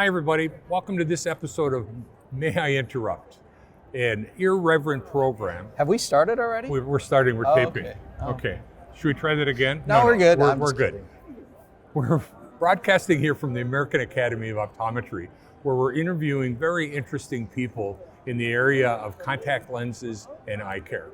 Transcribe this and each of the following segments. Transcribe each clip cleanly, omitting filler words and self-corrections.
Hi, everybody. Welcome to this episode of May I Interrupt, an irreverent program. Have we started already? We're starting. We're taping. Okay. Okay. Should we try that again? No, we're good. We're good. We're broadcasting here from the American Academy of Optometry, where we're interviewing very interesting people in the area of contact lenses and eye care.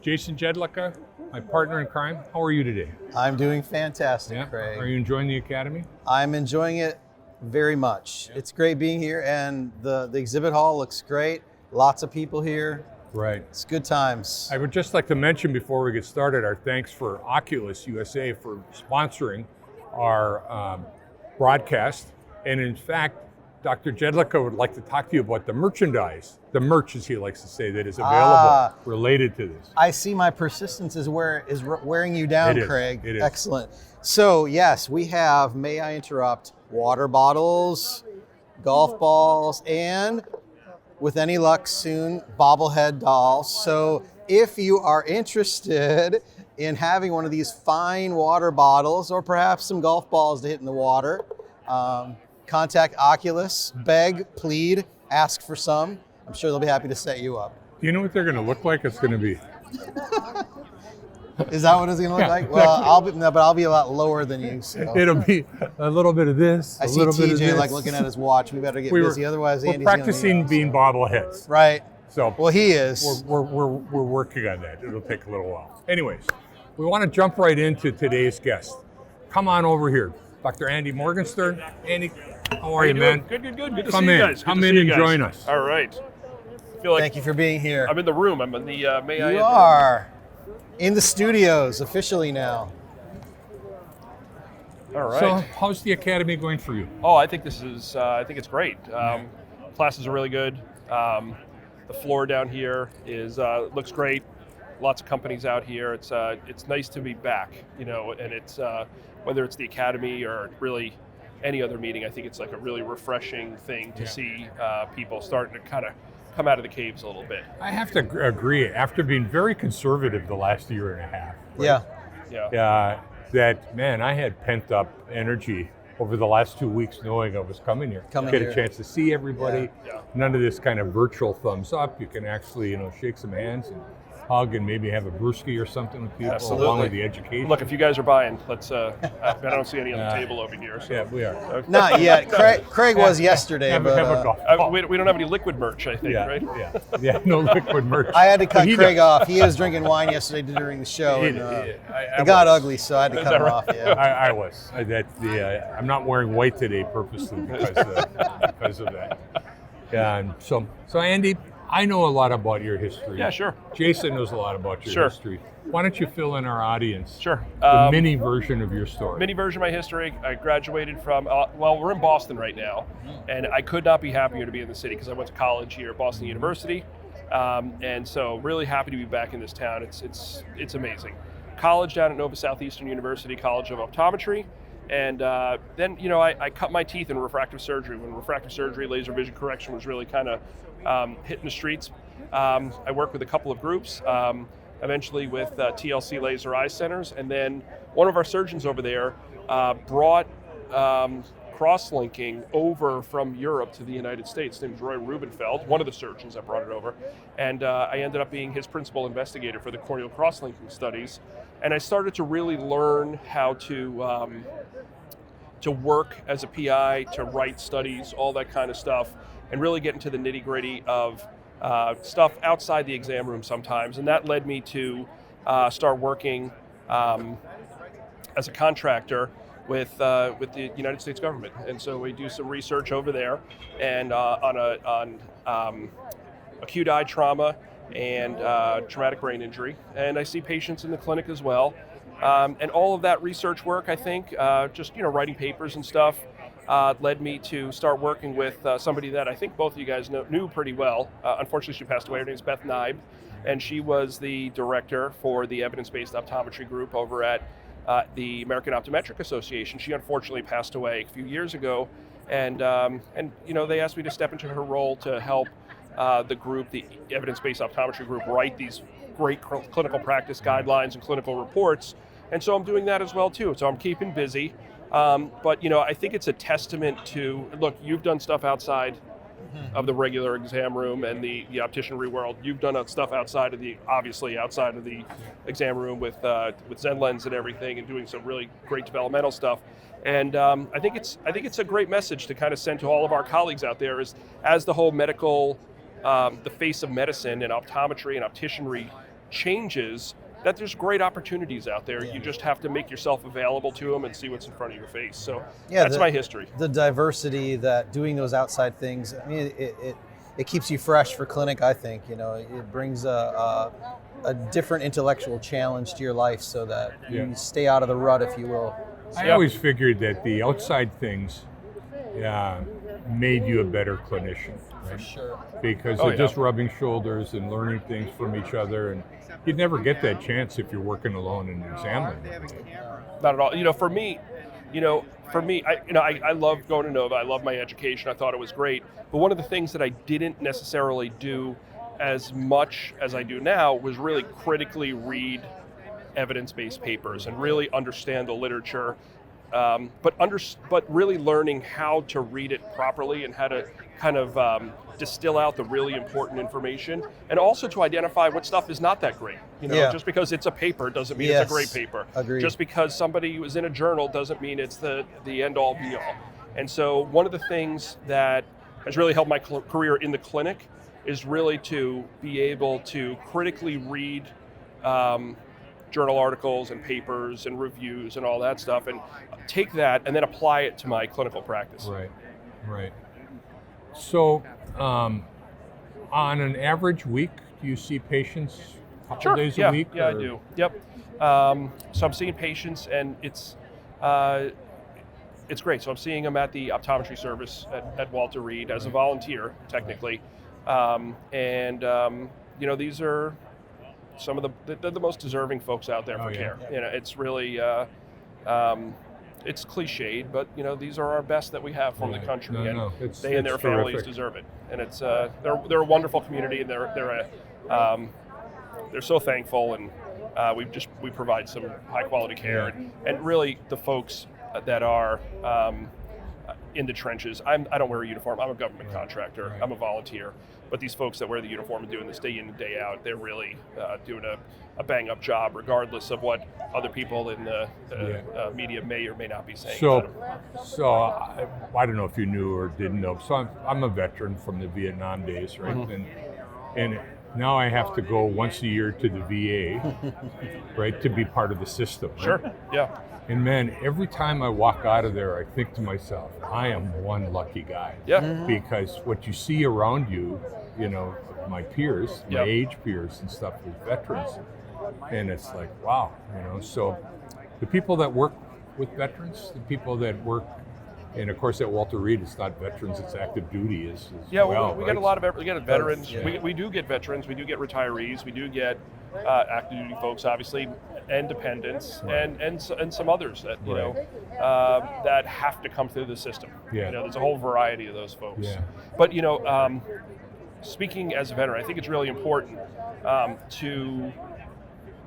Jason Jedlicka, my partner in crime, how are you today? I'm doing fantastic, Craig. Are you enjoying the Academy? I'm enjoying it very much. Yeah. It's great being here, and the exhibit hall looks great. Lots of people here. Right. It's good times. I would just like to mention before we get started our thanks for OCULUS USA for sponsoring our broadcast. And in fact, Dr. Jedlicka would like to talk to you about the merchandise, the merch, as he likes to say, that is available related to this. I see my persistence is wearing you down, Craig. It is. Excellent. So yes, we have, may I interrupt, water bottles, golf balls, and with any luck soon, bobblehead dolls. So if you are interested in having one of these fine water bottles or perhaps some golf balls to hit in the water, contact Oculus, beg, plead, ask for some. I'm sure they'll be happy to set you up. Do you know what they're going to look like? It's going to be... Is that what it's going to look like? Well, I'll be a lot lower than you. So. It'll be a little bit of this, I see TJ like looking at his watch. We better get busy, otherwise Andy's we're practicing being bobbleheads. Right. So well, he is. We're working on that. It'll take a little while. Anyways, we want to jump right into today's guest. Come on over here, Dr. Andy Morgenstern. Andy, how are you, man? Good. Good to see you guys. Come in and join us. All right. I feel like thank you for being here. I'm in the room. I'm in the May I. You are in the studios officially now. All right. So, how's the Academy going for you? Oh, I think this is. I think it's great. Classes are really good. The floor down here is looks great. Lots of companies out here. It's nice to be back. You know, and it's whether it's the Academy or really any other meeting. I think it's like a really refreshing thing to see people starting to kind of come out of the caves a little bit. I have to agree. After being very conservative the last year and a half. Right? Yeah. That, man, I had pent up energy over the last 2 weeks knowing I was coming here. Get a chance to see everybody. Yeah. None of this kind of virtual thumbs up. You can actually, shake some hands and hug and maybe have a brewski or something with people. Absolutely. Along with the education. Look, if you guys are buying, let's. I don't see any on the table over here. So. Yeah, we are. Not yet. Craig was yesterday. Have a golf ball. We don't have any liquid merch, I think, right? Yeah, no liquid merch. I had to cut Craig off. He was drinking wine yesterday during the show. It got ugly, so I had to cut him off. Yeah. I was. I'm not wearing white today purposely because of that. And so Andy, I know a lot about your history. Yeah, sure. Jason knows a lot about your history. Why don't you fill in our audience? Sure. The mini version of your story. Mini version of my history. I graduated from, we're in Boston right now, and I could not be happier to be in the city because I went to college here at Boston University, and so really happy to be back in this town. It's amazing. College down at Nova Southeastern University, College of Optometry, and then I cut my teeth in refractive surgery when refractive surgery, laser vision correction was really kind of hitting the streets. I worked with a couple of groups, eventually with TLC Laser Eye Centers, and then one of our surgeons over there brought cross-linking over from Europe to the United States. His name is Roy Rubenfeld, one of the surgeons that brought it over, and I ended up being his principal investigator for the corneal cross-linking studies, and I started to really learn how to work as a PI, to write studies, all that kind of stuff, and really get into the nitty-gritty of stuff outside the exam room sometimes. And that led me to start working as a contractor with the United States government. And so we do some research over there and on acute eye trauma and traumatic brain injury. And I see patients in the clinic as well. And all of that research work, I think, just writing papers and stuff, led me to start working with somebody that I think both of you guys knew pretty well. Unfortunately, she passed away. Her name is Beth Neib, and she was the director for the evidence-based optometry group over at the American Optometric Association. She unfortunately passed away a few years ago, and they asked me to step into her role to help the group, the evidence-based optometry group, write these great clinical practice guidelines and clinical reports. And so I'm doing that as well too. So I'm keeping busy. But I think it's a testament to, look, you've done stuff outside of the regular exam room and the opticianry world. You've done stuff outside of the exam room with ZenLens and everything, and doing some really great developmental stuff. And I think it's a great message to kind of send to all of our colleagues out there, is as the whole medical, the face of medicine and optometry and opticianry changes, that there's great opportunities out there. You just have to make yourself available to them and see what's in front of your face. So that's my history. The diversity that doing those outside things, I mean, it keeps you fresh for clinic, I think. It brings a different intellectual challenge to your life, so that you stay out of the rut, if you will. I always figured that the outside things made you a better clinician. Right? For sure. Because they're just rubbing shoulders and learning things from each other, and you'd never get that chance if you're working alone in an exam room. Not at all. For me, I love going to Nova. I love my education. I thought it was great. But one of the things that I didn't necessarily do as much as I do now was really critically read evidence-based papers and really understand the literature. But really learning how to read it properly and how to kind of distill out the really important information, and also to identify what stuff is not that great. Just because it's a paper doesn't mean it's a great paper. Agreed. Just because somebody was in a journal doesn't mean it's the end-all be-all. And so one of the things that has really helped my career in the clinic is really to be able to critically read journal articles and papers and reviews and all that stuff, and take that and then apply it to my clinical practice. Right. So, on an average week, do you see patients a couple days a week? Yeah, I do. Yep. So I'm seeing patients, and it's great. So I'm seeing them at the optometry service at Walter Reed as a volunteer, technically. These are some of the most deserving folks out there for care. It's really it's cliched, but these are our best that we have from the country, they and their families deserve it. And it's they're a wonderful community, and they're so thankful, and we provide some high quality care, and really the folks that are in the trenches. I don't wear a uniform. I'm a government contractor. I'm a volunteer. But these folks that wear the uniform and doing this day in and day out, they're really doing a bang-up job, regardless of what other people in the media may or may not be saying about them. So I don't know if you knew or didn't know. So I'm a veteran from the Vietnam days, right? Mm-hmm. And now I have to go once a year to the VA, right, to be part of the system. Right? Sure, yeah. And man, every time I walk out of there, I think to myself, I am one lucky guy. Yeah. Mm-hmm. Because what you see around you, my peers, my age peers and stuff with veterans, and it's like, wow, so the people that work with veterans, the people that work, and of course at Walter Reed, it's not veterans, it's active duty we get right? a lot of, we get veterans, Yeah. we do get veterans, we do get retirees, we do get active duty folks, obviously, and dependents, and some others that that have to come through the system. There's a whole variety of those folks. But speaking as a veteran, I think it's really important to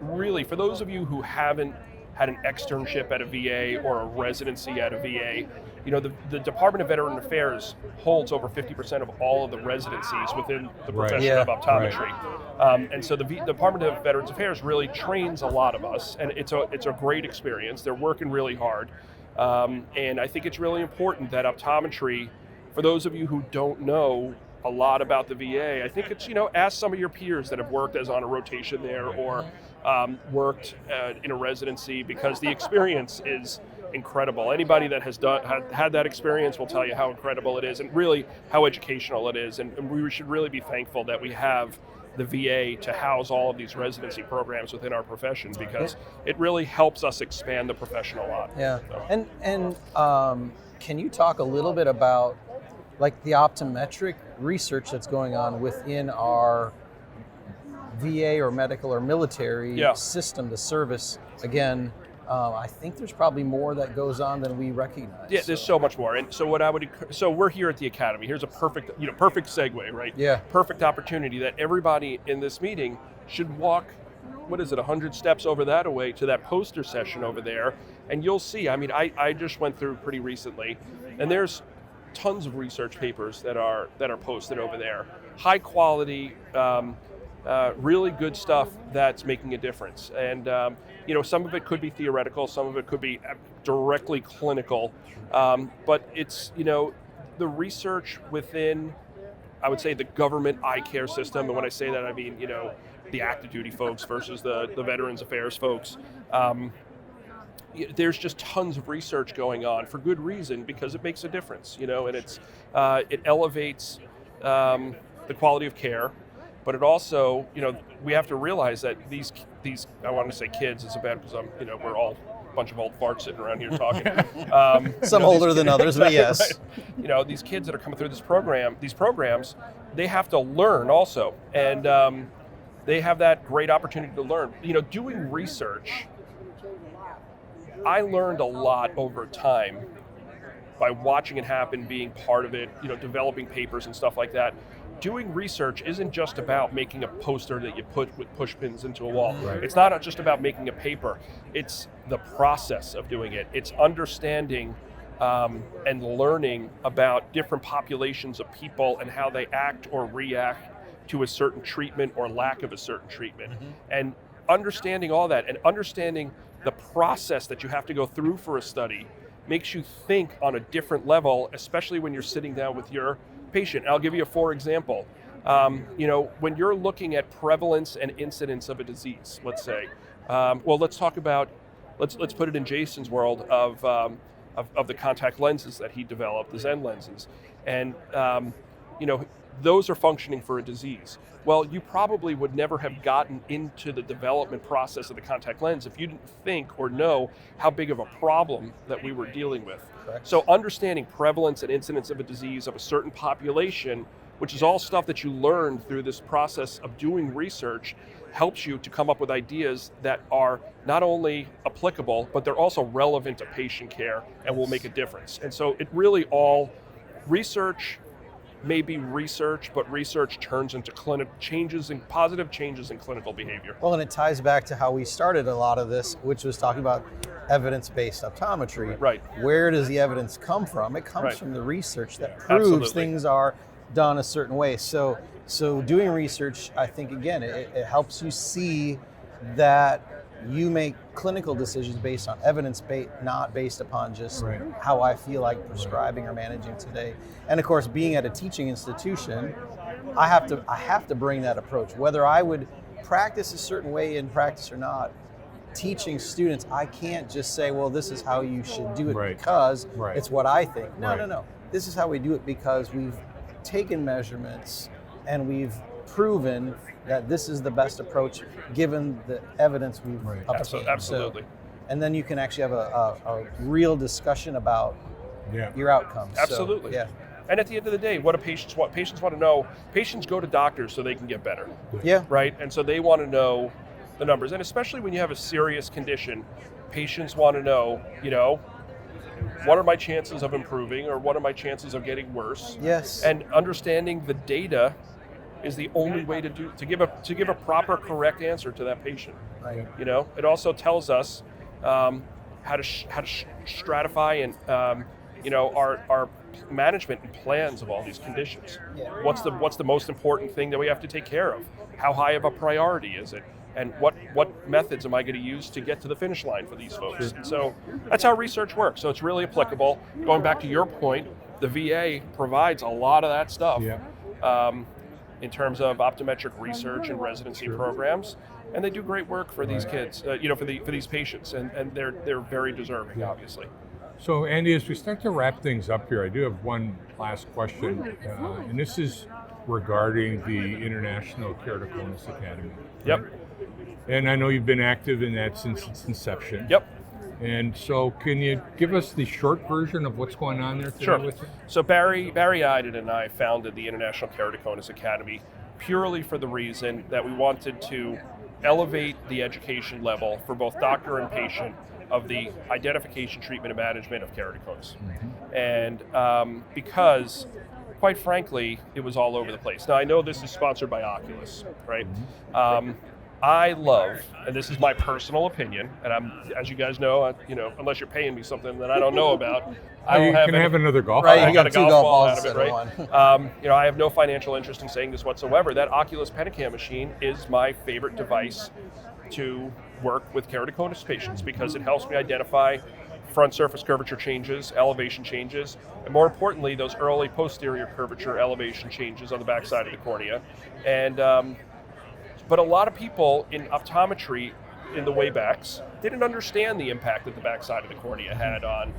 really, for those of you who haven't had an externship at a VA or a residency at a VA, the Department of Veteran Affairs holds over 50% of all of the residencies within the profession of optometry. And so the Department of Veterans Affairs really trains a lot of us, and it's a great experience. They're working really hard. And I think it's really important that optometry, for those of you who don't know a lot about the VA, I think it's, ask some of your peers that have worked as on a rotation there or worked in a residency, because the experience is incredible. Anybody that has had that experience will tell you how incredible it is, and really how educational it is. And we should really be thankful that we have the VA to house all of these residency programs within our profession, because it really helps us expand the profession a lot. Yeah. So. And can you talk a little bit about like the optometric research that's going on within our VA or medical or military system, the service? Again, I think there's probably more that goes on than we recognize. Yeah, there's so much more. And so we're here at the Academy. Here's a perfect segue, right? Yeah. Perfect opportunity that everybody in this meeting should walk what is it, 100 steps over that away to that poster session over there, and you'll see, I mean, I just went through pretty recently, and there's tons of research papers that are posted over there. High quality, really good stuff that's making a difference. And some of it could be theoretical, some of it could be directly clinical, but it's, the research within, I would say, the government eye care system, and when I say that, I mean, the active duty folks versus the Veterans Affairs folks. There's just tons of research going on for good reason, because it makes a difference, and it elevates the quality of care, but it also, we have to realize that these I want to say kids, it's bad because we're all a bunch of old farts sitting around here talking. Some older than others, but yes. Right? These kids that are coming through these programs, they have to learn also, and they have that great opportunity to learn. Doing research, I learned a lot over time by watching it happen, being part of it, developing papers and stuff like that. Doing research isn't just about making a poster that you put with push pins into a wall. Right. It's not just about making a paper. It's the process of doing it. It's understanding and learning about different populations of people and how they act or react to a certain treatment or lack of a certain treatment. Mm-hmm. And understanding all that and understanding the process that you have to go through for a study makes you think on a different level, especially when you're sitting down with your patient. I'll give you for example. When you're looking at prevalence and incidence of a disease, let's say, let's talk about, let's put it in Jason's world of the contact lenses that he developed, the Zen lenses, and those are functioning for a disease. Well, you probably would never have gotten into the development process of the contact lens if you didn't think or know how big of a problem that we were dealing with. Correct. So understanding prevalence and incidence of a disease of a certain population, which is all stuff that you learn through this process of doing research, helps you to come up with ideas that are not only applicable, but they're also relevant to patient care and will make a difference. And so it really all, research may be research, but research turns into positive changes in clinical behavior. Well, and it ties back to how we started a lot of this, which was talking about evidence-based optometry. Right. Where does the evidence come from? It comes Right. from the research that proves Absolutely. things are done a certain way. So doing research, I think, again, it helps you see that you make clinical decisions based on evidence, not based upon just Right. how I feel like prescribing or managing today. And of course, being at a teaching institution, I have to bring that approach. Whether I would practice a certain way in practice or not, teaching students, I can't just say, well, this is how you should do it Right. because Right. it's what I think. No, Right. no. This is how we do it because we've taken measurements and we've proven that this is the best approach given the evidence we've Right. obtained. Absolutely. So, and then you can actually have a real discussion about Yeah. your outcomes. Absolutely. So, yeah. And at the end of the day, what do patients want? Patients want to know, patients go to doctors so they can get better, Yeah. right? And so they want to know the numbers. And especially when you have a serious condition, patients want to know, what are my chances of improving or what are my chances of getting worse? Yes. And understanding the data is the only way to give a proper, correct answer to that patient. Right. It also tells us how to stratify and our management and plans of all these conditions. Yeah. What's the most important thing that we have to take care of? How high of a priority is it? And what methods am I going to use to get to the finish line for these folks? And so that's how research works. So it's really applicable. Going back to your point, the VA provides a lot of that stuff. Yeah. In terms of optometric research and residency programs, and they do great work for these kids, for these patients, and they're very deserving, obviously. So, Andy, as we start to wrap things up here, I do have one last question, and this is regarding the International Keratoconus Academy. Yep. And I know you've been active in that since its inception. Yep. And so can you give us the short version of what's going on there today Sure. with you? So Barry Iden and I founded the International Keratoconus Academy purely for the reason that we wanted to elevate the education level for both doctor and patient of the identification, treatment, and management of keratoconus. Mm-hmm. And because, quite frankly, it was all over the place. Now, I know this is sponsored by OCULUS, right? Mm-hmm. I love, and this is my personal opinion, and as you guys know, unless you're paying me something that I don't know about, I don't You can have another golf Right, ball. you got got a two golf golf ball balls out of it, instead of right? one. I have no financial interest in saying this whatsoever. That OCULUS Pentacam machine is my favorite device to work with keratoconus patients because it helps me identify front surface curvature changes, elevation changes, and more importantly, those early posterior curvature elevation changes on the backside of the cornea. And but a lot of people in optometry in the way backs didn't understand the impact that the backside of the cornea had on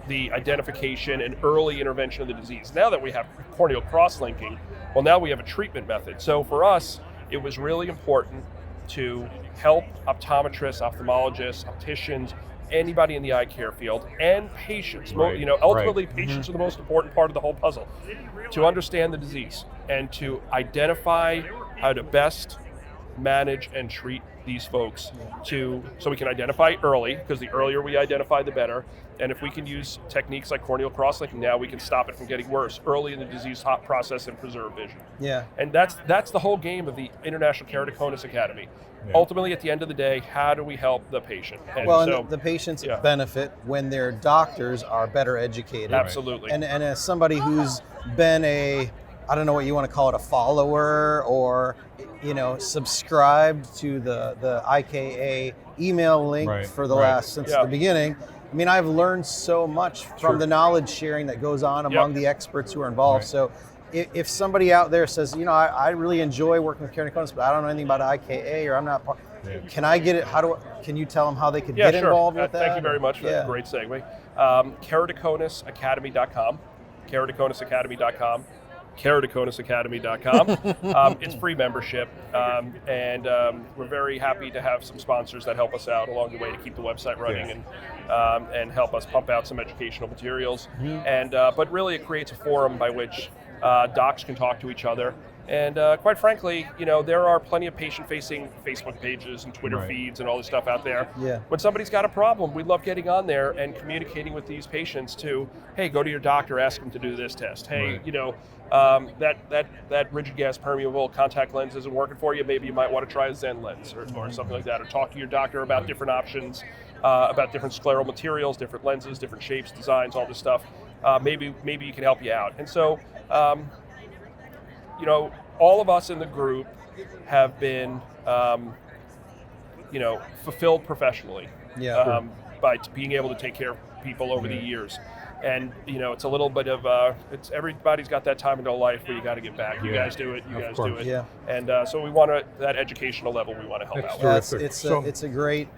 the identification and early intervention of the disease. Now that we have corneal cross-linking, well, now we have a treatment method. So for us, it was really important to help optometrists, ophthalmologists, opticians, anybody in the eye care field, and patients. Right, Ultimately, right. patients are the most important part of the whole puzzle. To understand the disease and to identify how to best manage and treat these folks so we can identify early, because the earlier we identify, the better. And if we can use techniques like corneal cross-linking now, we can stop it from getting worse early in the disease process and preserve vision. Yeah. And that's the whole game of the International Keratoconus Academy. Yeah. Ultimately, at the end of the day, how do we help the patient? And Well, so, and the patients yeah. benefit when their doctors are better educated. Absolutely. And as somebody who's been I don't know what you want to call it, a follower or, subscribed to the IKA email link Right, for the right. since Yeah. the beginning. I mean, I've learned so much from Sure. the knowledge sharing that goes on among the experts who are involved. Right. So if somebody out there says, I really enjoy working with keratoconus, but I don't know anything about IKA or I'm not part, can I get it? Can you tell them how they could get sure. involved with that? Thank you very much for that great segue. Keratoconusacademy.com, keratoconusacademy.com, keratoconusacademy.com. It's free membership, and we're very happy to have some sponsors that help us out along the way to keep the website running and help us pump out some educational materials. And but really, it creates a forum by which docs can talk to each other. And quite frankly, there are plenty of patient-facing Facebook pages and Twitter feeds and all this stuff out there. Yeah. When somebody's got a problem, we love getting on there and communicating with these patients to, hey, go to your doctor, ask them to do this test. Hey, that rigid gas permeable contact lens isn't working for you. Maybe you might want to try a Zen lens or something like that. Or talk to your doctor about different options, about different scleral materials, different lenses, different shapes, designs, all this stuff. Maybe you can help you out. And so, all of us in the group have been, fulfilled professionally by being able to take care of people over the years. And, it's a little bit of, everybody's got that time in their life where you got to give back. You guys do it, you guys do it. Yeah. And so we want that educational level we want to help out with. Yeah, it's a great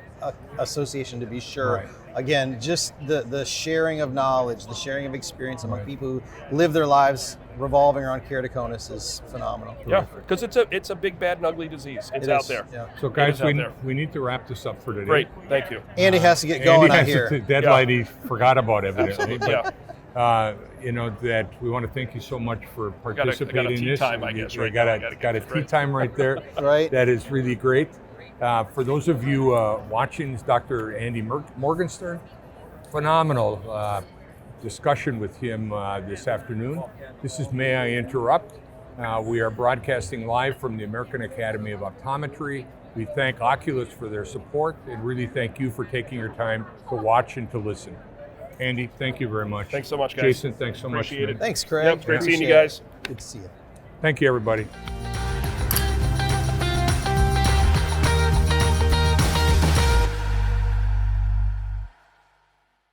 association to be sure. Right. Again, just the sharing of knowledge, the sharing of experience among people who live their lives revolving around keratoconus is phenomenal. Yeah, because it's a big, bad, and ugly disease. It's out there. Yeah. So guys, It is out there. we need to wrap this up for today. Great, thank you. Andy has to get going, I Andy hear. has a deadline he forgot about evidently. Yeah. But, that we want to thank you so much for participating I got a in tea this. time, I guess, You right got now. a I gotta get got a this tea right. time right there. Right. That is really great. For those of you watching, is Dr. Andy Morgenstern. Phenomenal discussion with him this afternoon. This is May I Interrupt? We are broadcasting live from the American Academy of Optometry. We thank Oculus for their support and really thank you for taking your time to watch and to listen. Andy, thank you very much. Thanks so much, guys. Jason, thanks so Appreciate much. it. man. Thanks, Craig. Yep, great seeing you Appreciate it. guys. Good to see you. Thank you, everybody.